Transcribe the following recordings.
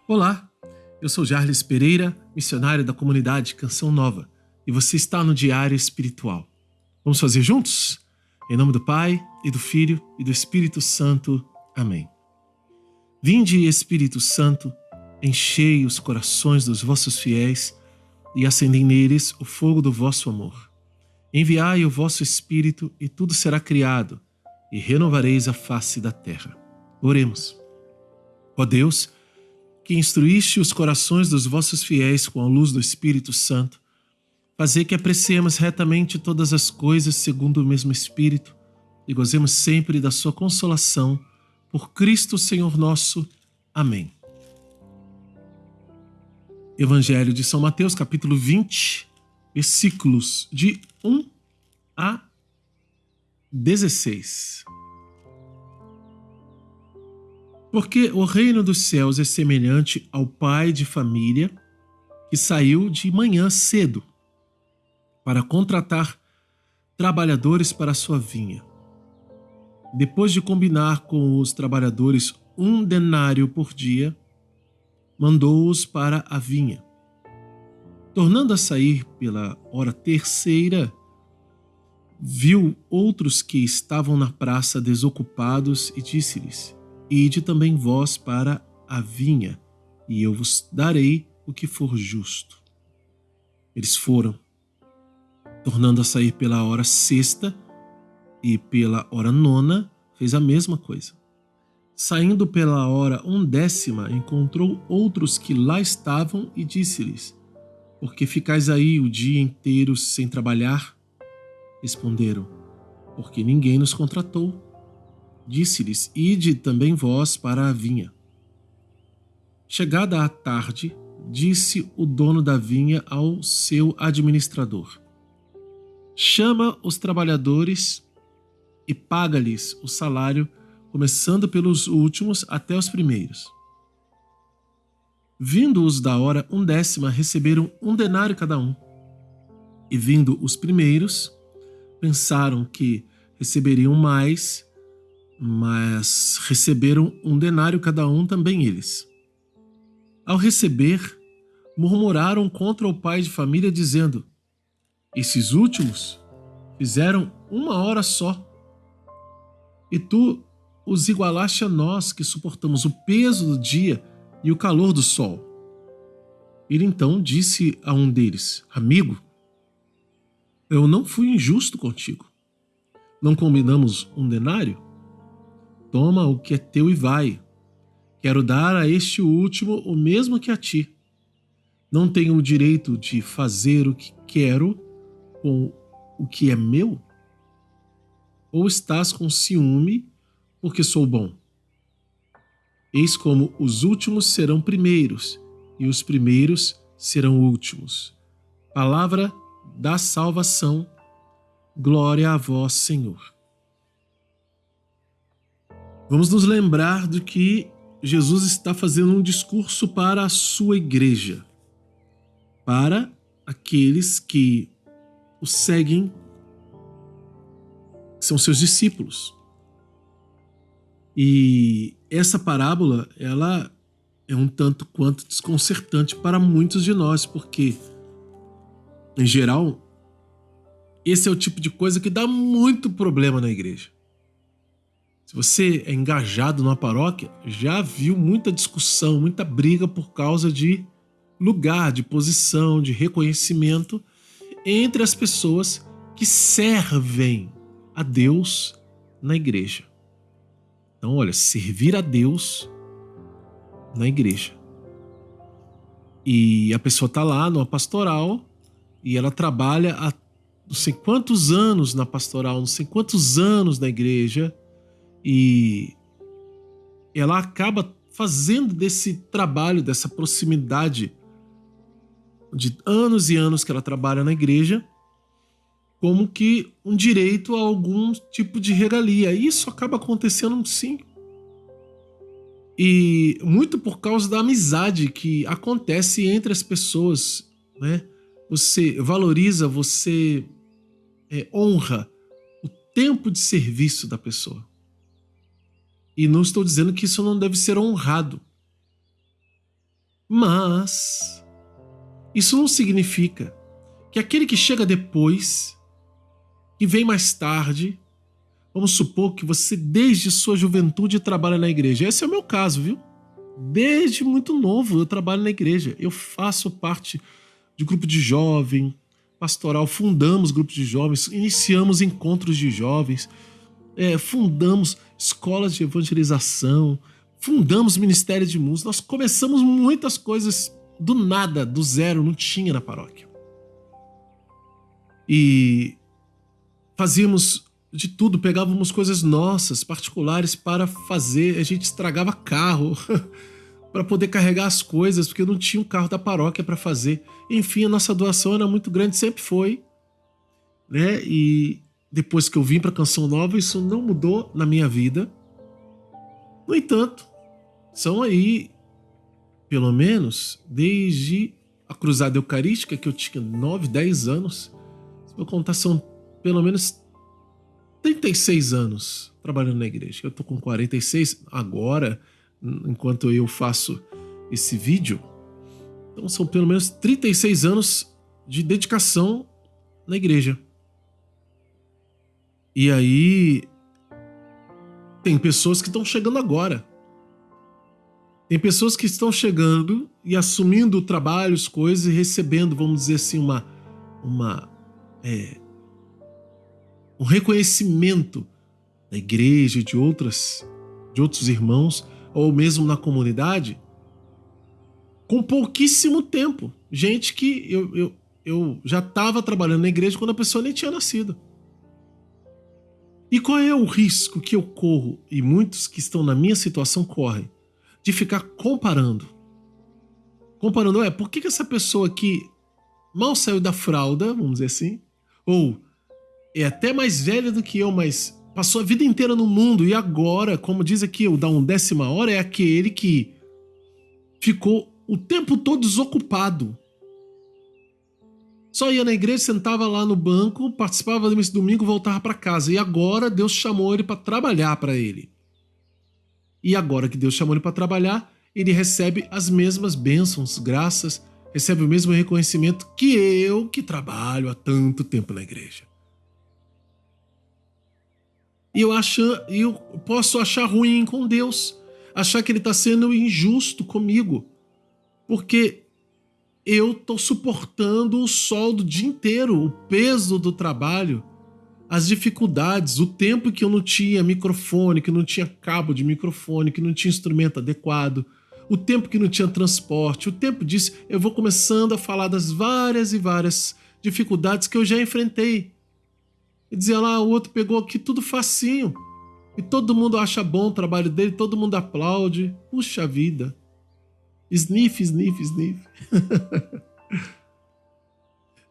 Olá, eu sou Jarles Pereira, missionário da comunidade Canção Nova, e você está no Diário Espiritual. Vamos fazer juntos? Em nome do Pai, e do Filho, e do Espírito Santo. Amém. Vinde, Espírito Santo, enchei os corações dos vossos fiéis e acendei neles o fogo do vosso amor. Enviai o vosso Espírito e tudo será criado, e renovareis a face da terra. Oremos. Ó Deus, que instruíste os corações dos vossos fiéis com a luz do Espírito Santo, fazei que apreciemos retamente todas as coisas segundo o mesmo Espírito e gozemos sempre da sua consolação, por Cristo Senhor nosso. Amém. Evangelho de São Mateus, capítulo 20, versículos de 1 a 16. Porque o reino dos céus é semelhante ao pai de família que saiu de manhã cedo para contratar trabalhadores para a sua vinha. Depois de combinar com os trabalhadores 1 denário por dia, mandou-os para a vinha. Tornando a sair pela hora terceira, viu outros que estavam na praça desocupados e disse-lhes: Ide também vós para a vinha, e eu vos darei o que for justo. Eles foram. Tornando a sair pela hora sexta e pela hora nona, fez a mesma coisa. Saindo pela hora 1/10, encontrou outros que lá estavam e disse-lhes: Por que ficais aí o dia inteiro sem trabalhar? Responderam: Porque ninguém nos contratou. Disse-lhes: Ide também vós para a vinha. Chegada a tarde, disse o dono da vinha ao seu administrador: Chama os trabalhadores e paga-lhes o salário, começando pelos últimos até os primeiros. Vindo-os da hora 1/10, receberam 1 denário cada um. E vindo os primeiros, pensaram que receberiam mais, mas receberam 1 denário cada um também eles. Ao receber, murmuraram contra o pai de família, dizendo: Esses últimos fizeram 1 hora só, e tu os igualaste a nós, que suportamos o peso do dia e o calor do sol. Ele então disse a um deles: Amigo, eu não fui injusto contigo. Não combinamos 1 denário? Toma o que é teu e vai. Quero dar a este último o mesmo que a ti. Não tenho o direito de fazer o que quero com o que é meu? Ou estás com ciúme porque sou bom? Eis como os últimos serão primeiros e os primeiros serão últimos. Palavra da salvação. Glória a vós, Senhor. Vamos nos lembrar de que Jesus está fazendo um discurso para a sua igreja, para aqueles que o seguem, são seus discípulos. E essa parábola, ela é um tanto quanto desconcertante para muitos de nós, porque, em geral, esse é o tipo de coisa que dá muito problema na igreja. Se você é engajado numa paróquia, já viu muita discussão, muita briga por causa de lugar, de posição, de reconhecimento entre as pessoas que servem a Deus na igreja. Então, olha, servir a Deus na igreja. E a pessoa está lá numa pastoral e ela trabalha há não sei quantos anos na pastoral, não sei quantos anos na igreja, e ela acaba fazendo desse trabalho, dessa proximidade de anos e anos que ela trabalha na igreja, como que um direito a algum tipo de regalia. Isso acaba acontecendo, sim. E muito por causa da amizade que acontece entre as pessoas, né? Você valoriza, você honra o tempo de serviço da pessoa. E não estou dizendo que isso não deve ser honrado. Mas isso não significa que aquele que chega depois, que vem mais tarde, vamos supor que você desde sua juventude trabalha na igreja. Esse é o meu caso, viu? Desde muito novo eu trabalho na igreja. Eu faço parte de grupo de jovem, pastoral, fundamos grupos de jovens, iniciamos encontros de jovens, fundamos escolas de evangelização, fundamos ministério de música. Nós começamos muitas coisas do nada, do zero, não tinha na paróquia. E fazíamos de tudo, pegávamos coisas nossas, particulares para fazer, a gente estragava carro para poder carregar as coisas, porque não tinha um carro da paróquia para fazer. Enfim, a nossa doação era muito grande, sempre foi, né? E depois que eu vim para Canção Nova, isso não mudou na minha vida. No entanto, são aí, pelo menos, desde a Cruzada Eucarística, que eu tinha 9, 10 anos, se eu contar, são pelo menos 36 anos trabalhando na igreja. Eu tô com 46 agora, enquanto eu faço esse vídeo. Então são pelo menos 36 anos de dedicação na igreja. E aí tem pessoas que estão chegando agora. Tem pessoas que estão chegando e assumindo trabalhos, coisas e recebendo, vamos dizer assim, um reconhecimento da igreja e de outros irmãos, ou mesmo na comunidade, com pouquíssimo tempo. Gente que eu já estava trabalhando na igreja quando a pessoa nem tinha nascido. E qual é o risco que eu corro, e muitos que estão na minha situação correm, de ficar comparando? Comparando, por que essa pessoa aqui mal saiu da fralda, vamos dizer assim, ou é até mais velha do que eu, mas passou a vida inteira no mundo e agora, como diz aqui o da 1/10 hora, é aquele que ficou o tempo todo desocupado. Só ia na igreja, sentava lá no banco, participava do domingo, voltava para casa. E agora Deus chamou ele para trabalhar para ele. E agora que Deus chamou ele para trabalhar, ele recebe as mesmas bênçãos, graças, recebe o mesmo reconhecimento que eu, que trabalho há tanto tempo na igreja. E eu posso achar ruim com Deus, achar que ele está sendo injusto comigo, porque eu estou suportando o sol do dia inteiro, o peso do trabalho, as dificuldades, o tempo que eu não tinha microfone, que não tinha cabo de microfone, que não tinha instrumento adequado, o tempo que não tinha transporte, o tempo disso, eu vou começando a falar das várias e várias dificuldades que eu já enfrentei. E dizia lá, o outro pegou aqui tudo facinho. E todo mundo acha bom o trabalho dele, todo mundo aplaude. Puxa vida. Sniff, sniff, sniff.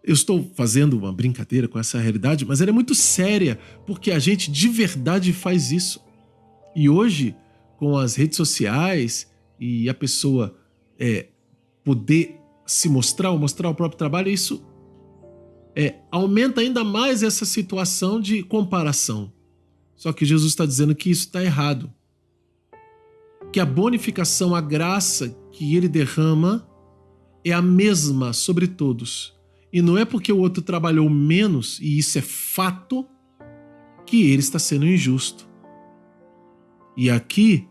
Eu estou fazendo uma brincadeira com essa realidade, mas ela é muito séria, porque a gente de verdade faz isso. E hoje, com as redes sociais e a pessoa poder se mostrar ou mostrar o próprio trabalho, isso aumenta ainda mais essa situação de comparação. Só que Jesus está dizendo que isso está errado. Que a bonificação, a graça que ele derrama é a mesma sobre todos. E não é porque o outro trabalhou menos, e isso é fato, que ele está sendo injusto. E aqui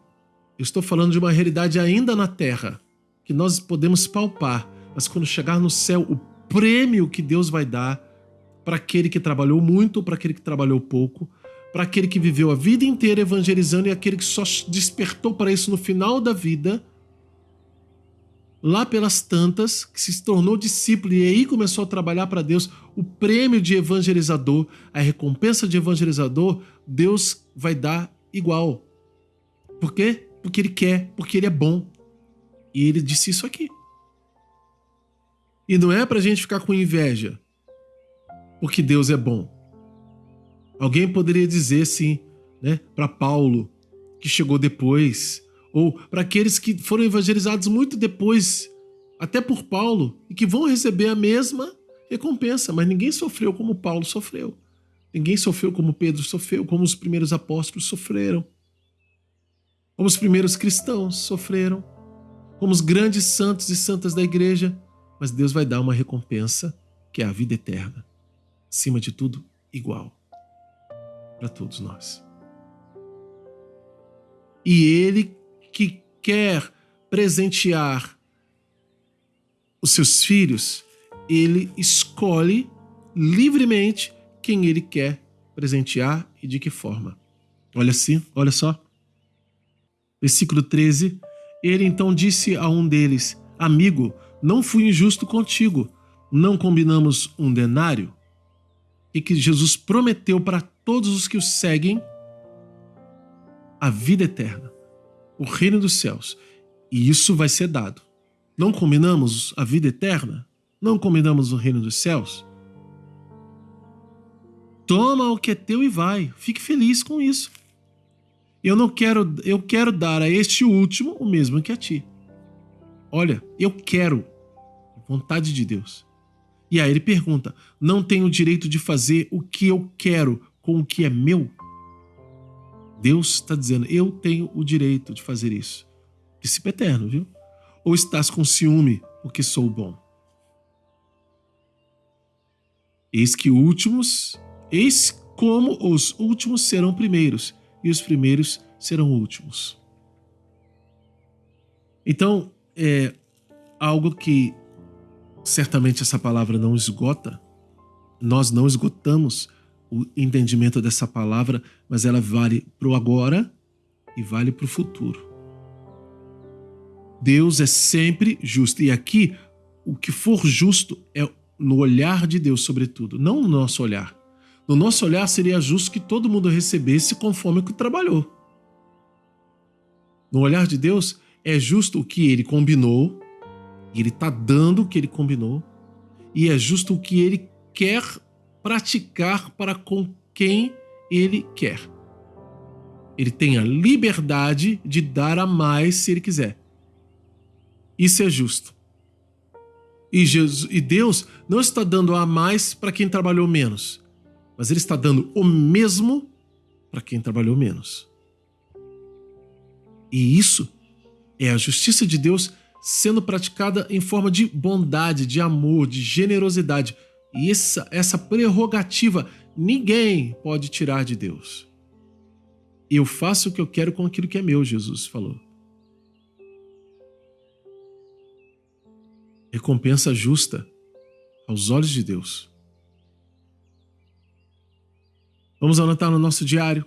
eu estou falando de uma realidade ainda na terra, que nós podemos palpar, mas quando chegar no céu, o prêmio que Deus vai dar para aquele que trabalhou muito ou para aquele que trabalhou pouco, para aquele que viveu a vida inteira evangelizando e aquele que só despertou para isso no final da vida, lá pelas tantas, que se tornou discípulo e aí começou a trabalhar para Deus, o prêmio de evangelizador, a recompensa de evangelizador, Deus vai dar igual. Por quê? Porque ele quer, porque ele é bom. E ele disse isso aqui. E não é pra gente ficar com inveja, porque Deus é bom. Alguém poderia dizer assim, né, para Paulo, que chegou depois, ou para aqueles que foram evangelizados muito depois, até por Paulo, e que vão receber a mesma recompensa, mas ninguém sofreu como Paulo sofreu. Ninguém sofreu como Pedro sofreu, como os primeiros apóstolos sofreram, como os primeiros cristãos sofreram, como os grandes santos e santas da igreja, mas Deus vai dar uma recompensa que é a vida eterna. Acima de tudo, igual para todos nós. E Ele que quer presentear os seus filhos, Ele escolhe livremente quem Ele quer presentear e de que forma. Olha só. Versículo 13. Ele então disse a um deles: Amigo, não fui injusto contigo. Não combinamos um denário? E que Jesus prometeu para todos os que o seguem a vida eterna, o reino dos céus. E isso vai ser dado. Não combinamos a vida eterna? Não combinamos o reino dos céus? Toma o que é teu e vai. Fique feliz com isso. Eu quero dar a este último o mesmo que a ti. Olha, eu quero. Vontade de Deus. E aí ele pergunta: não tenho o direito de fazer o que eu quero com o que é meu? Deus está dizendo: eu tenho o direito de fazer isso. Princípio eterno, viu? Ou estás com ciúme porque sou bom? Eis como os últimos serão primeiros e os primeiros serão últimos. Então, é algo que certamente essa palavra não esgota. Nós não esgotamos o entendimento dessa palavra, mas ela vale para o agora e vale para o futuro. Deus é sempre justo. E aqui, o que for justo é no olhar de Deus, sobretudo, não no nosso olhar. No nosso olhar, seria justo que todo mundo recebesse conforme o que trabalhou. No olhar de Deus, é justo o que ele combinou, e ele está dando o que ele combinou, e é justo o que ele quer praticar para com quem ele quer. Ele tem a liberdade de dar a mais se ele quiser. Isso é justo. E Deus não está dando a mais para quem trabalhou menos, mas Ele está dando o mesmo para quem trabalhou menos. E isso é a justiça de Deus sendo praticada em forma de bondade, de amor, de generosidade. E essa prerrogativa ninguém pode tirar de Deus. Eu faço o que eu quero com aquilo que é meu, Jesus falou. Recompensa justa aos olhos de Deus. Vamos anotar no nosso diário.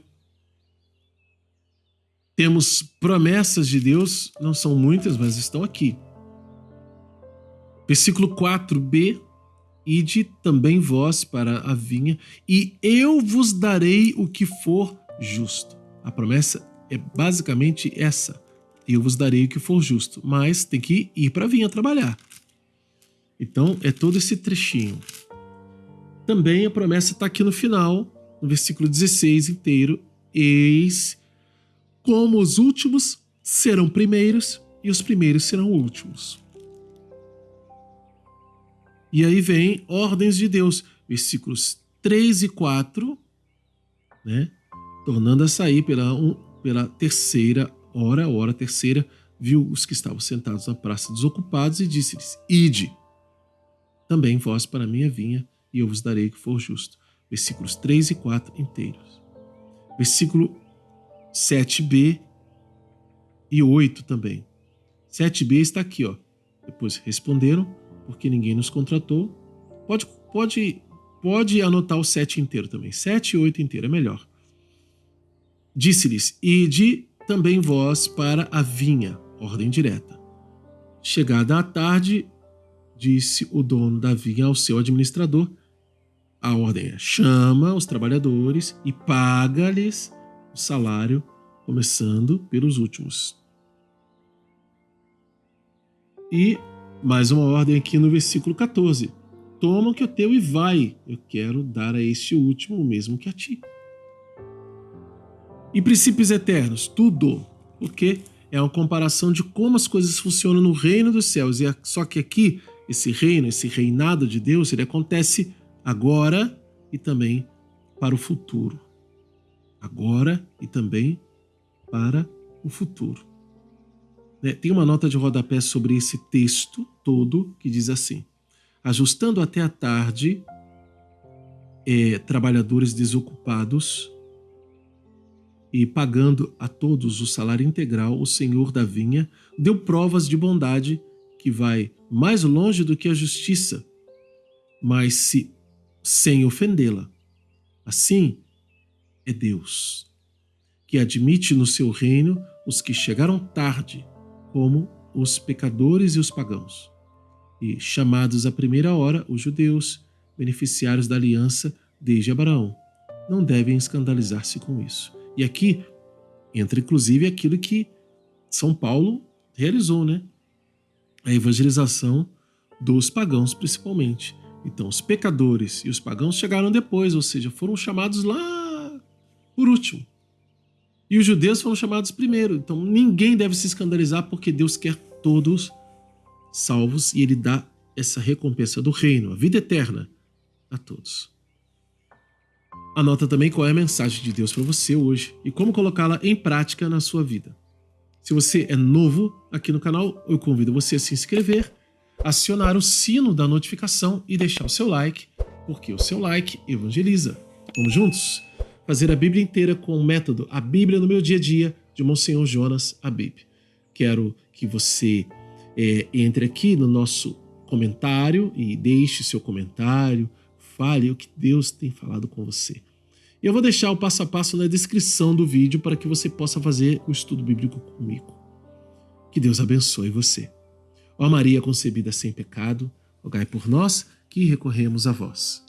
Temos promessas de Deus, não são muitas, mas estão aqui. Versículo 4b: Ide também vós para a vinha, e eu vos darei o que for justo. A promessa é basicamente essa: eu vos darei o que for justo, mas tem que ir para a vinha trabalhar. Então, é todo esse trechinho. Também a promessa está aqui no final, no versículo 16 inteiro: Eis como os últimos serão primeiros e os primeiros serão últimos. E aí vem ordens de Deus, versículos 3 e 4, né? Tornando a sair pela terceira hora terceira, viu os que estavam sentados na praça desocupados e disse-lhes: Ide também vós para a minha vinha, e eu vos darei o que for justo. Versículos 3 e 4 inteiros. Versículo 7b e 8 também. 7b está aqui, ó. Depois responderam: porque ninguém nos contratou. Pode anotar o 7 inteiro também. 7 e 8 inteiro é melhor. Disse-lhes: Ide também vós para a vinha. Ordem direta. Chegada a tarde, disse o dono da vinha ao seu administrador: a ordem é: chama os trabalhadores e paga-lhes o salário, começando pelos últimos. E mais uma ordem aqui no versículo 14: toma o que é teu e vai, eu quero dar a este último o mesmo que a ti. E princípios eternos, tudo, porque é uma comparação de como as coisas funcionam no reino dos céus. Só que aqui, esse reino, esse reinado de Deus, ele acontece agora e também para o futuro. Agora e também para o futuro. né? Tem uma nota de rodapé sobre esse texto todo que diz assim: ajustando até a tarde, trabalhadores desocupados e pagando a todos o salário integral, o senhor da vinha deu provas de bondade que vai mais longe do que a justiça, mas sem ofendê-la. Assim é Deus, que admite no seu reino os que chegaram tarde, como os pecadores e os pagãos. E, chamados à primeira hora, os judeus, beneficiários da aliança desde Abraão, não devem escandalizar-se com isso. E aqui entra inclusive aquilo que São Paulo realizou, né? A evangelização dos pagãos, principalmente. Então, os pecadores e os pagãos chegaram depois, ou seja, foram chamados lá por último. E os judeus foram chamados primeiro. Então, ninguém deve se escandalizar porque Deus quer todos salvos e Ele dá essa recompensa do reino, a vida eterna, a todos. Anota também qual é a mensagem de Deus para você hoje e como colocá-la em prática na sua vida. Se você é novo aqui no canal, eu convido você a se inscrever, acionar o sino da notificação e deixar o seu like, porque o seu like evangeliza. Vamos juntos? Fazer a Bíblia inteira com o método A Bíblia no Meu Dia a Dia, de Monsenhor Jonas Habib. Quero que você entre aqui no nosso comentário e deixe seu comentário, fale o que Deus tem falado com você. E eu vou deixar o passo a passo na descrição do vídeo para que você possa fazer o estudo bíblico comigo. Que Deus abençoe você. Ó Maria concebida sem pecado, rogai por nós que recorremos a vós.